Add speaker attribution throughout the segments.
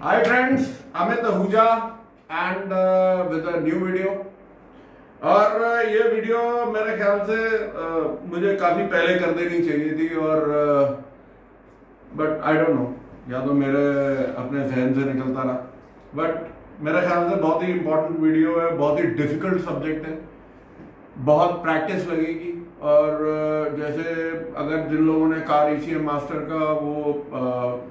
Speaker 1: Hi friends, Amit Ahuja and with a new video। और ये video मेरे ख्याल से मुझे काफ़ी पहले कर देनी चाहिए थी और बट आई डोंट नो, या तो मेरे अपने जहन से निकलता रहा। बट मेरे ख्याल से बहुत ही इम्पोर्टेंट वीडियो है, बहुत ही डिफ़िकल्ट सब्जेक्ट है, बहुत प्रैक्टिस लगेगी। और जैसे अगर जिन लोगों ने कार ECM मास्टर का वो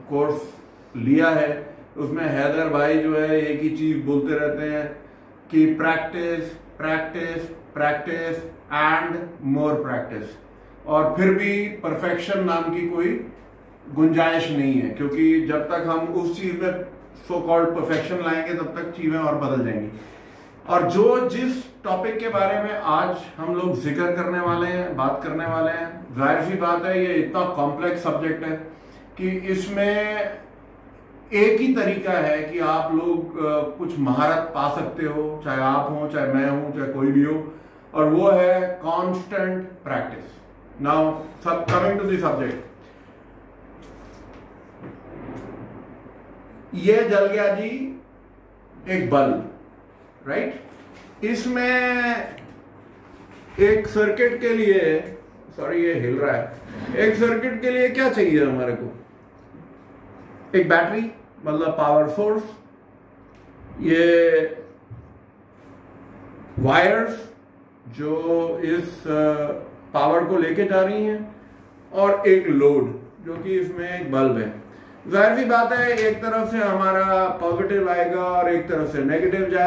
Speaker 1: कोर्स लिया है, उसमें हैदर भाई जो है एक ही चीज़ बोलते रहते हैं कि practice practice practice and more practice, और फिर भी परफेक्शन नाम की कोई गुंजाइश नहीं है, क्योंकि जब तक हम उस चीज़ में सो कॉल्ड परफेक्शन लाएंगे तब तक चीज़ें और बदल जाएंगी। और जिस टॉपिक के बारे में आज हम लोग जिक्र करने वाले हैं, बात करने वाले हैं, जाहिर सी बात है ये इतना कॉम्प्लेक्स सब्जेक्ट है कि इसमें एक ही तरीका है कि आप लोग कुछ महारत पा सकते हो, चाहे आप हो, चाहे मैं हूं, चाहे कोई भी हो, और वो है कांस्टेंट प्रैक्टिस। नाउ सब कमिंग टू द सब्जेक्ट, ये जल गया जी एक बल्ब, राइट। इसमें एक सर्किट के लिए, सॉरी ये हिल रहा है, एक सर्किट के लिए क्या चाहिए हमारे को? एक बैटरी, मतलब पावर सोर्स, ये वायर्स जो इस पावर को लेके जा रही हैं, और एक लोड जो कि इसमें एक बल्ब है। जाहिर सी बात है एक तरफ से हमारा पॉजिटिव आएगा और एक तरफ से नेगेटिव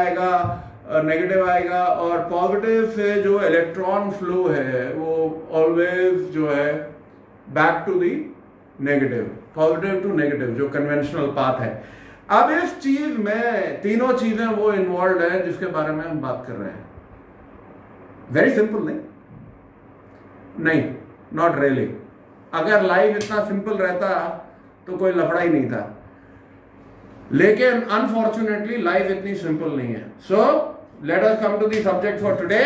Speaker 1: आएगा, और पॉजिटिव से जो इलेक्ट्रॉन फ्लो है वो ऑलवेज जो है back to the negative, positive to negative, जो कन्वेंशनल पाथ है। अब इस चीज में तीनों चीजें वो इन्वॉल्व है जिसके बारे में हम बात कर रहे हैं। वेरी सिंपल नहीं, नॉट रियली। अगर लाइफ इतना सिंपल रहता तो कोई लफड़ा ही नहीं था, लेकिन अनफॉर्चुनेटली लाइफ इतनी सिंपल नहीं है। So let us come to the subject for today.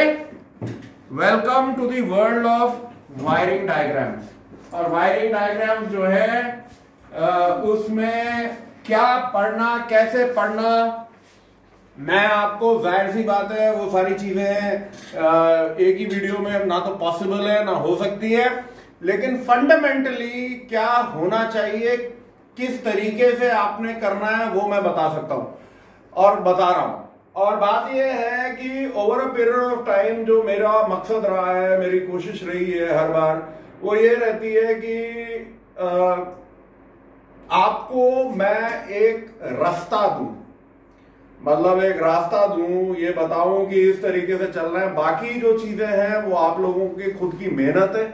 Speaker 1: Welcome to the world of wiring diagrams. और वायरिंग डायग्राम्स जो है उसमें क्या पढ़ना, कैसे पढ़ना, मैं आपको, जाहिर सी बात है वो सारी चीजें एक ही वीडियो में ना तो पॉसिबल है ना हो सकती है, लेकिन फंडामेंटली क्या होना चाहिए, किस तरीके से आपने करना है, वो मैं बता सकता हूं और बता रहा हूं। और बात यह है कि over a period of time जो मेरा मकसद रहा है, मेरी कोशिश रही है हर बार, वो ये रहती है कि आपको मैं एक रास्ता दूं, मतलब एक रास्ता दूं, ये बताऊं कि इस तरीके से चलना है। बाकी जो चीजें हैं वो आप लोगों की खुद की मेहनत है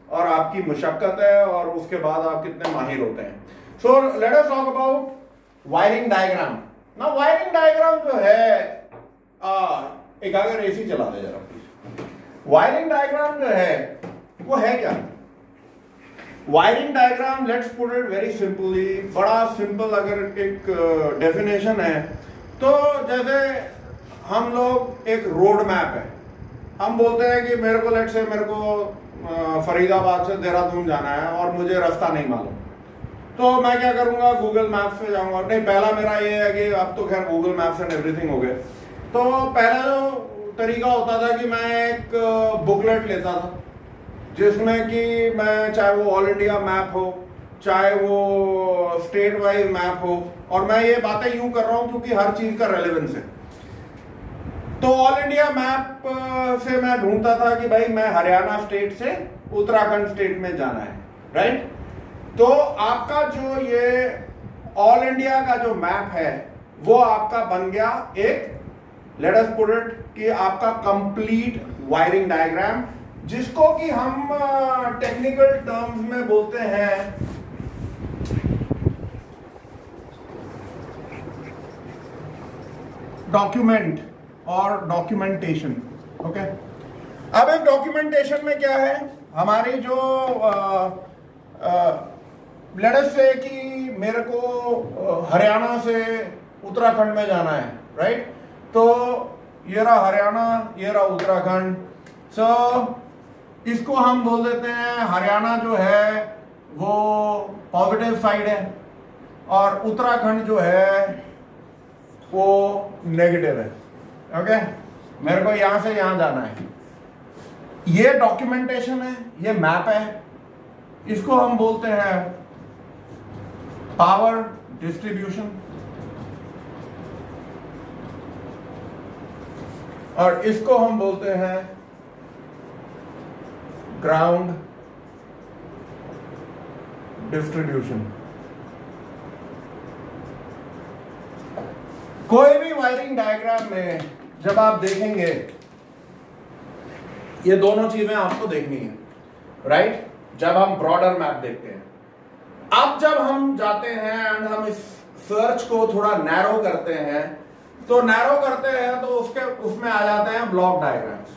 Speaker 1: और आपकी मुशक्कत है, और उसके बाद आप कितने माहिर होते हैं। सो let us talk about wiring diagram. ना वायरिंग डायग्राम जो है, एक अगर AC चला दे जरा प्लीज। वायरिंग डायग्राम जो है वो है क्या? Wiring diagram, let's put it very simply, बड़ा सिंपल अगर एक डेफिनेशन है तो जैसे हम लोग, एक रोड मैप है, हम बोलते हैं कि मेरे को, लेट्स से मेरे को फरीदाबाद से देहरादून जाना है और मुझे रास्ता नहीं मालूम, तो मैं क्या करूंगा, गूगल मैप से जाऊंगा। नहीं, पहला मेरा ये है कि अब तो खैर गूगल मैप्स एंड एवरीथिंग हो गए। तो पहला जो तरीका होता था कि मैं एक बुकलेट लेता था जिसमें कि मैं, चाहे वो ऑल इंडिया मैप हो, चाहे वो स्टेट वाइज मैप हो, और मैं ये बातें यूं कर रहा हूं क्योंकि हर चीज का रेलेवेंस है। तो ऑल इंडिया मैप से मैं ढूंढता था कि भाई मैं हरियाणा स्टेट से उत्तराखंड स्टेट में जाना है, राइट। तो आपका जो ये ऑल इंडिया का जो मैप है वो आपका बन गया एक, लेट अस पुट इट, कि आपका कंप्लीट वायरिंग डायग्राम, जिसको कि हम टेक्निकल टर्म्स में बोलते हैं डॉक्यूमेंट और डॉक्यूमेंटेशन। ओके, अब इस डॉक्यूमेंटेशन में क्या है, हमारी जो लेट अस से कि मेरे को हरियाणा से उत्तराखंड में जाना है, राइट। तो ये रहा हरियाणा, ये रहा उत्तराखंड। सो इसको हम बोल देते हैं, हरियाणा जो है वो पॉजिटिव साइड है और उत्तराखंड जो है वो नेगेटिव है। ओके, मेरे को यहां से यहां जाना है। ये डॉक्यूमेंटेशन है, ये मैप है, इसको हम बोलते हैं पावर डिस्ट्रीब्यूशन, और इसको हम बोलते हैं ग्राउंड डिस्ट्रीब्यूशन। कोई भी वायरिंग डायग्राम में जब आप देखेंगे, ये दोनों चीजें आपको देखनी है, राइट? जब हम ब्रॉडर मैप देखते हैं। अब जब हम जाते हैं एंड हम इस सर्च को थोड़ा नैरो करते हैं, तो नैरो करते हैं तो उसमें आ जाते हैं ब्लॉक डायग्राम्स।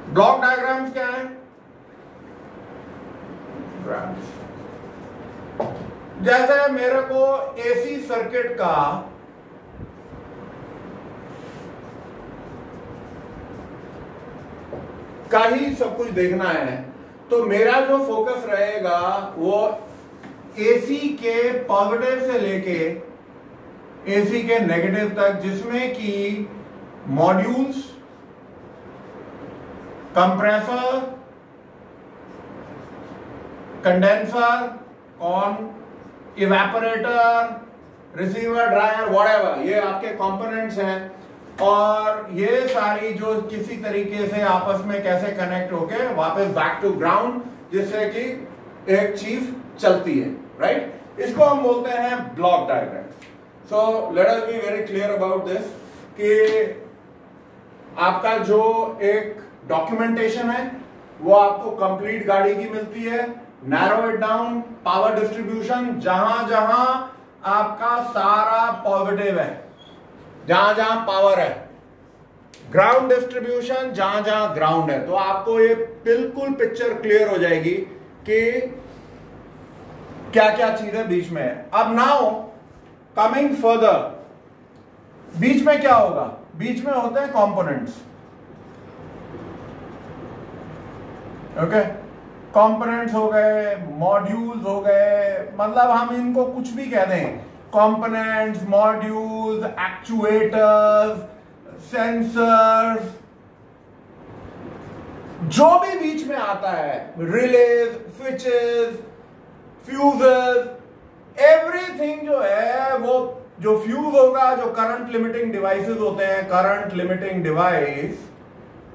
Speaker 1: ब्लॉक डायग्राम्स क्या है? जैसे मेरे को एसी सर्किट का ही सब कुछ देखना है, तो मेरा जो फोकस रहेगा वो एसी के पॉजिटिव से लेके एसी के नेगेटिव तक, जिसमें कि modules, compressor, condenser, evaporator, receiver, dryer, whatever, ये आपके कंपोनेंट्स हैं। और ये सारी जो किसी तरीके से आपस में कैसे कनेक्ट होके वापस बैक टू ग्राउंड, जिससे कि एक चीज चलती है, राइट? इसको हम बोलते हैं block diagrams. So let us be very clear about this कि आपका जो एक डॉक्यूमेंटेशन है वो आपको कंप्लीट गाड़ी की मिलती है। Narrow it down, power distribution, जहां जहां आपका सारा पॉजिटिव है, जहां जहां पावर है। ग्राउंड डिस्ट्रीब्यूशन, जहां जहां ग्राउंड है। तो आपको ये बिल्कुल पिक्चर क्लियर हो जाएगी कि क्या क्या चीजें बीच में है। अब नाउ कमिंग फर्दर, बीच में क्या होगा? बीच में होते हैं कंपोनेंट्स। ओके, कंपोनेंट्स हो गए, मॉड्यूल्स हो गए, मतलब हम इनको कुछ भी कह दें, कंपोनेंट्स, मॉड्यूल्स, एक्चुएटर्स, सेंसर्स, जो भी बीच में आता है, रिलेज, स्विचेस, फ्यूजेस, एवरीथिंग जो है, वो जो फ्यूज होगा, जो करंट लिमिटिंग डिवाइसेस होते हैं, करंट लिमिटिंग डिवाइस,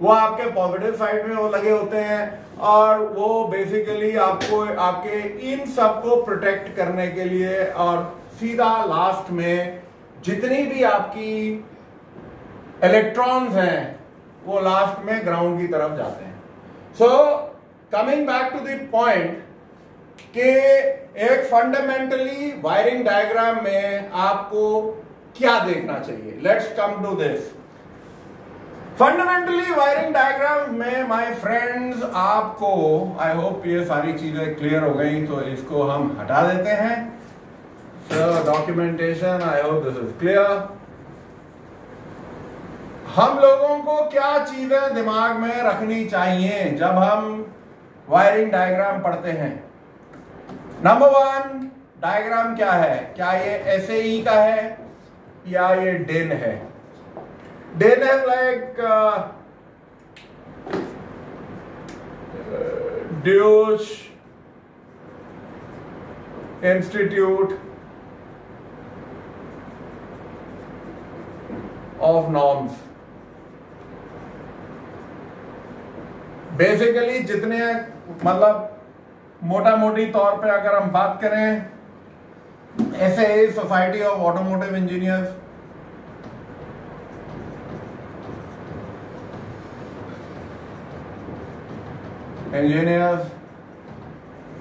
Speaker 1: वो आपके पॉजिटिव साइड में वो लगे होते हैं, और वो बेसिकली आपको आपके इन सबको प्रोटेक्ट करने के लिए, और सीधा लास्ट में जितनी भी आपकी इलेक्ट्रॉन्स हैं वो लास्ट में ग्राउंड की तरफ जाते हैं। So coming back to the point कि एक फंडामेंटली वायरिंग डायग्राम में आपको क्या देखना चाहिए। Let's come to this. Fundamentally wiring diagram में माय फ्रेंड्स, आपको आई होप ये सारी चीजें क्लियर हो गई, तो इसको हम हटा देते हैं। Documentation, I hope this is clear. हम लोगों को क्या चीजें दिमाग में रखनी चाहिए जब हम वायरिंग डायग्राम पढ़ते हैं? नंबर 1, डायग्राम क्या है? क्या ये एसएई का है या ये डेन है? डेन है like Deutsche institute of norms. Basically जितने, मतलब मोटा मोटी तौर पे अगर हम बात करें, SAE, society of automotive engineers,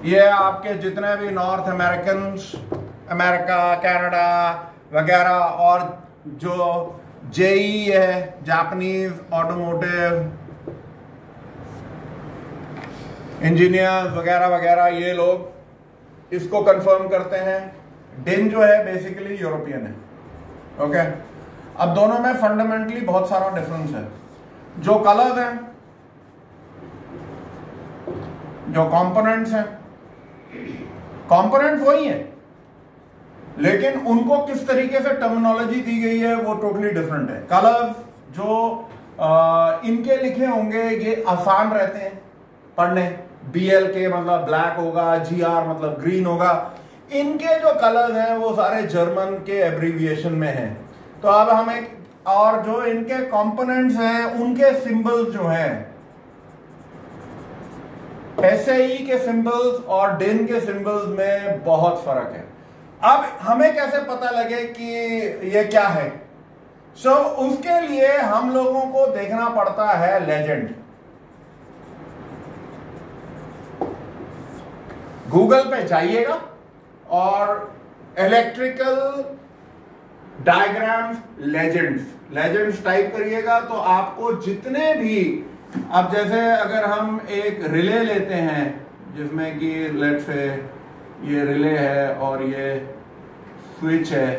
Speaker 1: ये आपके जितने भी नॉर्थ अमेरिका, कनाडा वगैरह, और जो जेई है, जापानीज ऑटोमोटिव इंजीनियर्स वगैरह वगैरह, ये लोग इसको कंफर्म करते हैं। डेन जो है बेसिकली यूरोपियन है। ओके, अब दोनों में फंडामेंटली बहुत सारा डिफरेंस है। जो कलर्स हैं, जो कंपोनेंट्स हैं, कंपोनेंट्स वही हैं, लेकिन उनको किस तरीके से टर्मिनोलॉजी दी गई है वो टोटली डिफरेंट है। कलर्स जो इनके लिखे होंगे ये आसान रहते हैं पढ़ने, BLK मतलब ब्लैक होगा, GR मतलब ग्रीन होगा। इनके जो कलर्स हैं वो सारे जर्मन के एब्रीविएशन में हैं। तो अब हमें, और जो इनके कंपोनेंट्स हैं उनके सिंबल्स जो हैं, SAE के सिंबल्स और DIN के सिंबल्स में बहुत फर्क है। अब हमें कैसे पता लगे कि ये क्या है? उसके लिए हम लोगों को देखना पड़ता है लेजेंड। गूगल पे जाइएगा और इलेक्ट्रिकल डायग्राम्स लेजेंड्स टाइप करिएगा तो आपको जितने भी, अब जैसे अगर हम एक रिले लेते हैं जिसमें कि लेट्स से ये रिले है और ये स्विच है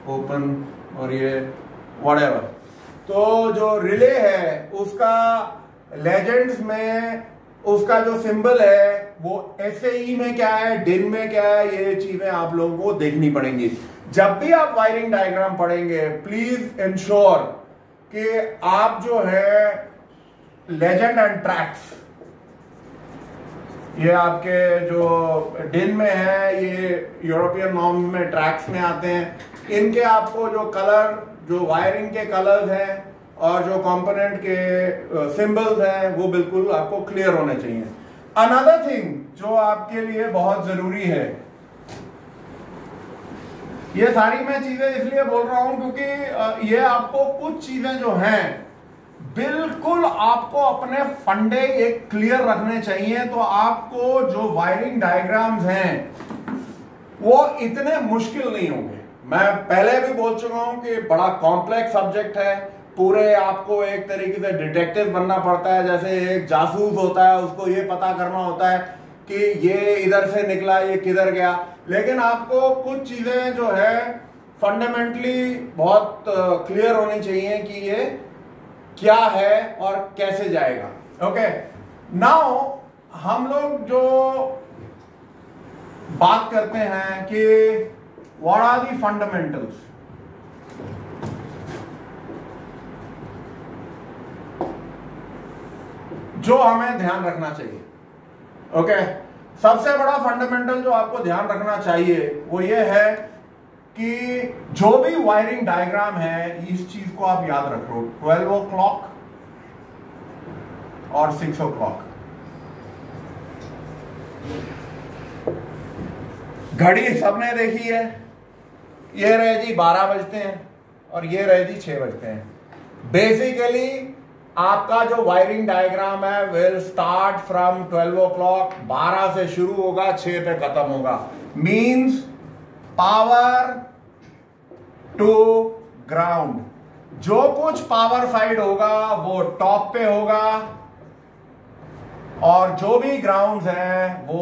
Speaker 1: ओपन और ये व्हाटएवर, तो जो रिले है उसका लेजेंड्स में उसका जो सिंबल है वो SAE में क्या है, DIN में क्या है, ये चीजें आप लोगों को देखनी पड़ेंगी। जब भी आप वायरिंग डायग्राम पढ़ेंगे प्लीज इंश्योर कि आप जो है लेजेंड एंड ट्रैक्स, ये आपके जो DIN में है, ये यूरोपियन नॉर्म में ट्रैक्स में आते हैं, इनके आपको जो कलर, जो वायरिंग के कलर्स हैं और जो कंपोनेंट के सिंबल्स हैं वो बिल्कुल आपको क्लियर होने चाहिए। अनदर थिंग जो आपके लिए बहुत जरूरी है, ये सारी मैं चीजें इसलिए बोल रहा हूं क्योंकि ये आपको कुछ चीजें जो हैं बिल्कुल आपको अपने फंडे एक क्लियर रखने चाहिए। तो आपको जो वायरिंग डायग्राम्स हैं वो इतने मुश्किल नहीं होंगे। मैं पहले भी बोल चुका हूं कि बड़ा कॉम्प्लेक्स सब्जेक्ट है, पूरे आपको एक तरीके से डिटेक्टिव बनना पड़ता है। जैसे एक जासूस होता है, उसको ये पता करना होता है कि ये इधर से निकला, ये किधर गया। लेकिन आपको कुछ चीजें जो है फंडामेंटली बहुत क्लियर होनी चाहिए कि ये क्या है और कैसे जाएगा। ओके, नाउ हम लोग जो बात करते हैं कि व्हाट आर दी फंडामेंटल्स, जो हमें ध्यान रखना चाहिए। ओके, सबसे बड़ा फंडामेंटल जो आपको ध्यान रखना चाहिए वो ये है कि जो भी वायरिंग डायग्राम है इस चीज को आप याद रखो, 12 o'clock और 6 o'clock। घड़ी सबने देखी है, ये रहे जी 12 बजते हैं और ये रहे जी 6 बजते हैं। बेसिकली आपका जो वायरिंग डायग्राम है विल स्टार्ट फ्रॉम 12 o'clock, 12 से शुरू होगा, 6 पे खत्म होगा। मींस पावर टू ग्राउंड, जो कुछ पावर साइड होगा वो टॉप पे होगा और जो भी ग्राउंड्स हैं वो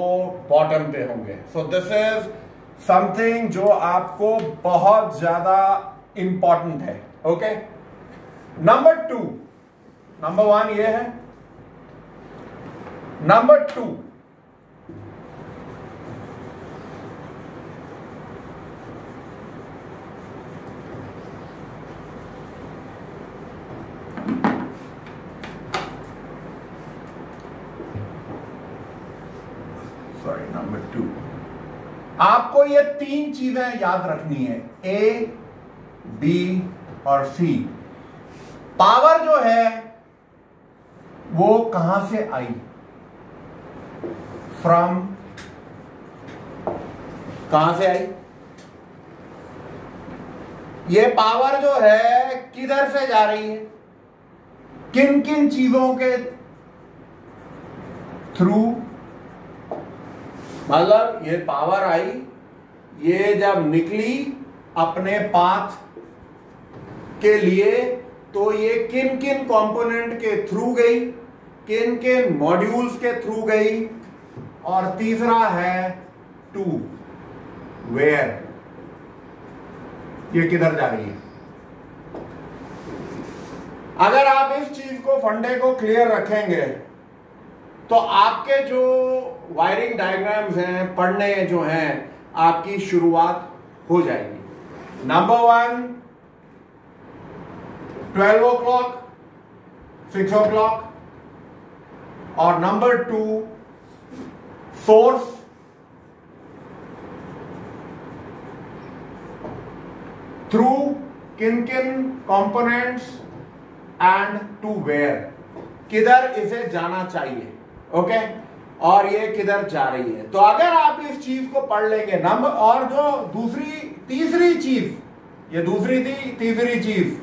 Speaker 1: बॉटम पे होंगे। सो दिस इज समथिंग जो आपको बहुत ज्यादा इंपॉर्टेंट है। ओके, नंबर 2, नंबर 1 ये है, नंबर 2 आपको ये 3 चीजें याद रखनी है, A, B और C। पावर जो है वो कहां से आई, फ्रॉम, कहां से आई, ये पावर जो है किधर से जा रही है, किन किन चीजों के थ्रू। मतलब ये पावर आई, ये जब निकली अपने पाथ के लिए तो ये किन किन कंपोनेंट के थ्रू गई, किन किन मॉड्यूल्स के थ्रू गई। और तीसरा है टू, वेयर, ये किधर जा रही है। अगर आप इस चीज को, फंडे को क्लियर रखेंगे तो आपके जो वायरिंग डायग्राम्स हैं पढ़ने जो हैं आपकी शुरुआत हो जाएगी। नंबर 1 12 o'clock 6 o'clock और नंबर 2 सोर्स थ्रू किन किन कंपोनेंट्स एंड टू वेयर, किधर इसे जाना चाहिए, ओके, और ये किधर जा रही है। तो अगर आप इस चीज को पढ़ लेंगे नंबर, और जो तीसरी चीज, ये दूसरी थी, तीसरी चीज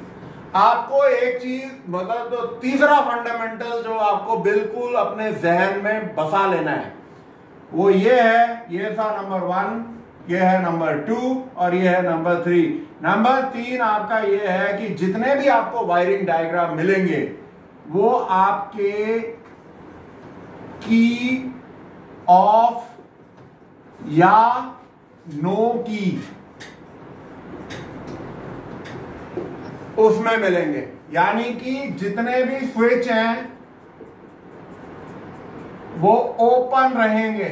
Speaker 1: आपको एक चीज मतलब तो तीसरा फंडामेंटल जो आपको बिल्कुल अपने जहन में बसा लेना है वो ये है, ये था नंबर 1, ये है नंबर 2 और ये है नंबर 3। नंबर 3 आपका ये है कि जितने भी आपको वायरिंग डायग्राम मिलेंगे वो आपके की ऑफ या नो की उसमें मिलेंगे, यानी कि जितने भी स्विच हैं वो ओपन रहेंगे।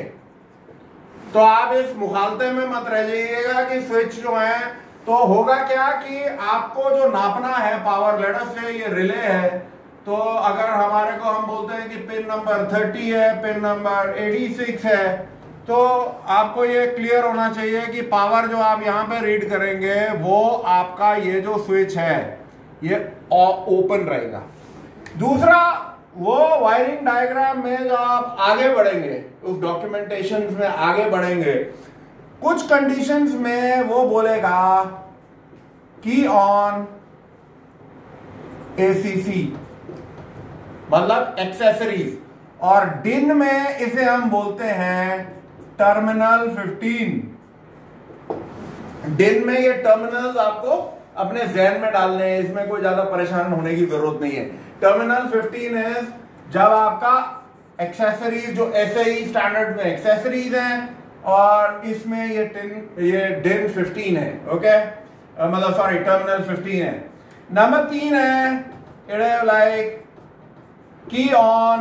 Speaker 1: तो आप इस मुखालते में मत रह जाइएगा कि स्विच जो है, तो होगा क्या कि आपको जो नापना है पावर लेटर से, ये रिले है, तो अगर हमारे को हम बोलते हैं कि पिन नंबर 30 है, पिन नंबर 86 है, तो आपको ये क्लियर होना चाहिए कि पावर जो आप यहां पे रीड करेंगे वो आपका ये जो स्विच है ये ओपन रहेगा। दूसरा, वो वायरिंग डायग्राम में जो आप आगे बढ़ेंगे, उस डॉक्यूमेंटेशन में आगे बढ़ेंगे, कुछ कंडीशंस में वो बोलेगा की ऑन एसीसी मतलब एक्सेसरीज, और डिन में इसे हम बोलते हैं टर्मिनल 15। डिन में ये टर्मिनल्स आपको अपने जहन में डालने हैं, इसमें कोई ज्यादा परेशान होने की जरूरत नहीं है। टर्मिनल 15 है जब आपका एक्सेसरीज जो SAE स्टैंडर्ड में एक्सेसरीज हैं, और इसमें ये डिन 15 है, ओके, मतलब सॉरी टर्मिनल 15 है। नंबर 3 है इट इज लाइक की ऑन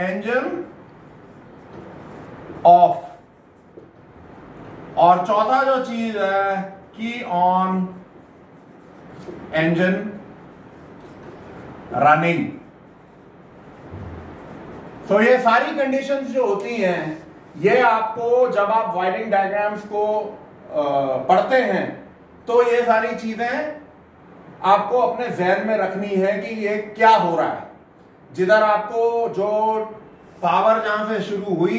Speaker 1: इंजन ऑफ, और चौथा जो चीज है की ऑन इंजन रनिंग। तो ये सारी कंडीशंस जो होती हैं ये आपको जब आप वायरिंग डायग्राम्स को पढ़ते हैं तो ये सारी चीजें आपको अपने जहन में रखनी है कि ये क्या हो रहा है। जिधर आपको जो पावर जहां से शुरू हुई,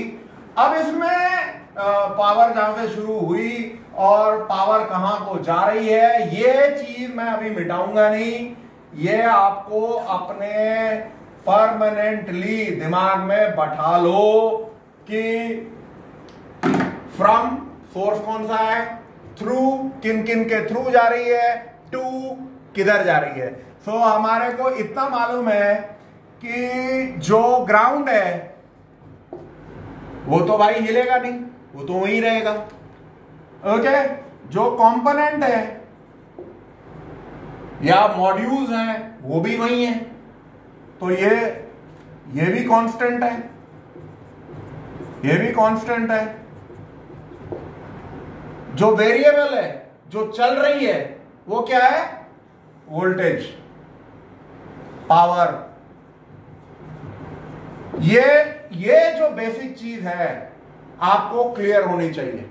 Speaker 1: अब इसमें पावर जहां से शुरू हुई और पावर कहां को जा रही है, ये चीज मैं अभी मिटाऊंगा नहीं। ये आपको अपने परमानेंटली दिमाग में बैठा लो कि फ्रॉम सोर्स कौन सा है, थ्रू किन किन के थ्रू जा रही है, टू किधर जा रही है। सो हमारे को इतना मालूम है कि जो ग्राउंड है वो तो भाई हिलेगा नहीं, वो तो वहीं रहेगा, ओके। जो कंपोनेंट है या मॉड्यूल्स हैं वो भी वही हैं, तो ये भी कांस्टेंट है, ये भी कांस्टेंट है। जो वेरिएबल है, जो चल रही है, वो क्या है, वोल्टेज, पावर। ये जो बेसिक चीज है आपको क्लियर होनी चाहिए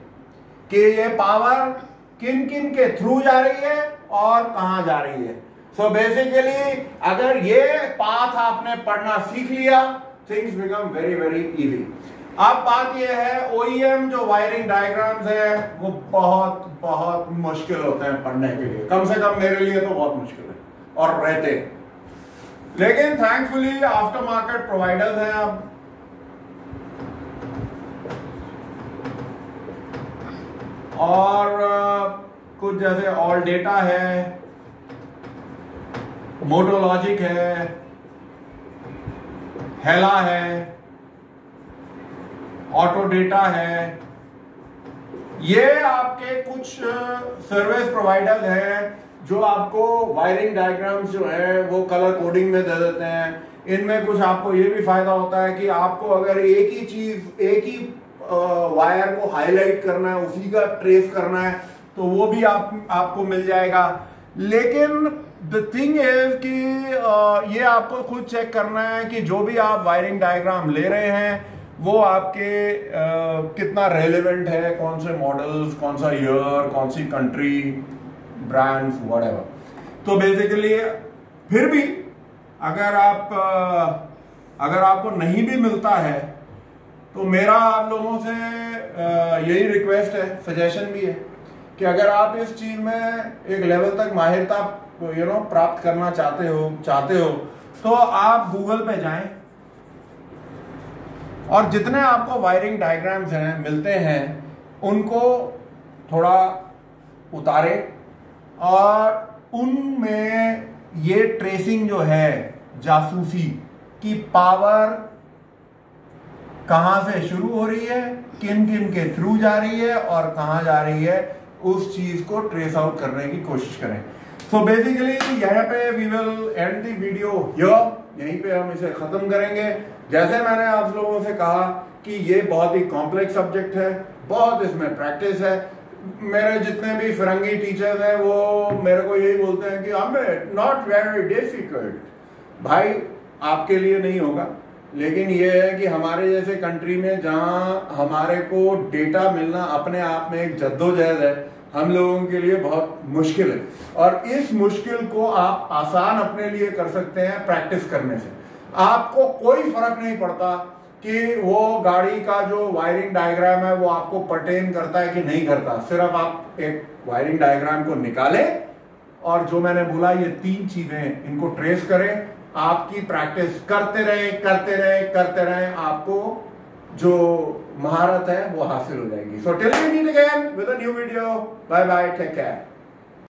Speaker 1: कि ये पावर किन किन के थ्रू जा रही है और कहां जा रही है। सो बेसिकली अगर ये पाथ आपने पढ़ना सीख लिया, things become very very easy. अब बात ये है, OEM जो वायरिंग डायग्राम्स है वो बहुत बहुत मुश्किल होते हैं पढ़ने के लिए, कम से कम मेरे लिए तो बहुत मुश्किल है और रहते हैं। लेकिन थैंकफुली आफ्टर मार्केट प्रोवाइडर्स हैं अब, और कुछ जैसे ऑल डेटा है, मोटोलॉजिक है, हेला है, ऑटो डेटा है, ये आपके कुछ सर्विस प्रोवाइडर्स हैं जो आपको वायरिंग डायग्राम्स जो है वो कलर कोडिंग में दे देते हैं। इनमें कुछ आपको ये भी फायदा होता है कि आपको अगर एक ही चीज, एक ही वायर को हाईलाइट करना है, उसी का ट्रेस करना है, तो वो भी आपको मिल जाएगा। लेकिन द थिंग इज कि ये आपको खुद चेक करना है कि जो भी आप वायरिंग डायग्राम ले रहे हैं वो आपके कितना रेलेवेंट है, कौन से मॉडल्स, कौन सा ईयर, कौन सी कंट्री, ब्रांड्स, व्हाटएवर। तो बेसिकली फिर भी अगर आपको नहीं भी मिलता है तो मेरा आप लोगों से यही रिक्वेस्ट है, सजेशन भी है कि अगर आप इस चीज में एक लेवल तक माहिरता प्राप्त करना चाहते हो तो आप गूगल पे जाएं और जितने आपको वायरिंग डायग्राम्स हैं मिलते हैं उनको थोड़ा उतारें और उनमें ये ट्रेसिंग जो है, जासूसी की पावर कहां से शुरू हो रही है, किन किन के थ्रू जा रही है और कहां जा रही है, उस चीज को ट्रेस आउट करने की कोशिश करें। सो बेसिकली यहाँ पे we will end the video here, यहीं पे हम इसे खत्म करेंगे। जैसे मैंने आप लोगों से कहा कि ये बहुत ही कॉम्प्लेक्स सब्जेक्ट है, बहुत इसमें प्रैक्टिस है। मेरे जितने भी फिरंगी टीचर्स हैं वो मेरे को यही बोलते हैं कि हमें नॉट वेरी डिफिकल्ट। भाई आपके लिए नहीं होगा, लेकिन ये है कि हमारे जैसे कंट्री में जहां हमारे को डेटा मिलना अपने आप में एक जद्दोजहद है, हम लोगों के लिए बहुत मुश्किल है। और इस मुश्किल को आप आसान अपने लिए कर सकते हैं प्रैक्टिस करने से। आपको कोई फर्क नहीं पड़ता कि वो गाड़ी का जो वायरिंग डायग्राम है वो आपको पर्टेन करता है कि नहीं करता। सिर्फ आप एक वायरिंग डायग्राम को निकालें और जो मैंने बोला ये 3 चीजें, इनको ट्रेस करें, आपकी प्रैक्टिस करते रहे, आपको जो महारत है वो हासिल हो जाएगी। So till we meet again with a new video, bye bye, take care.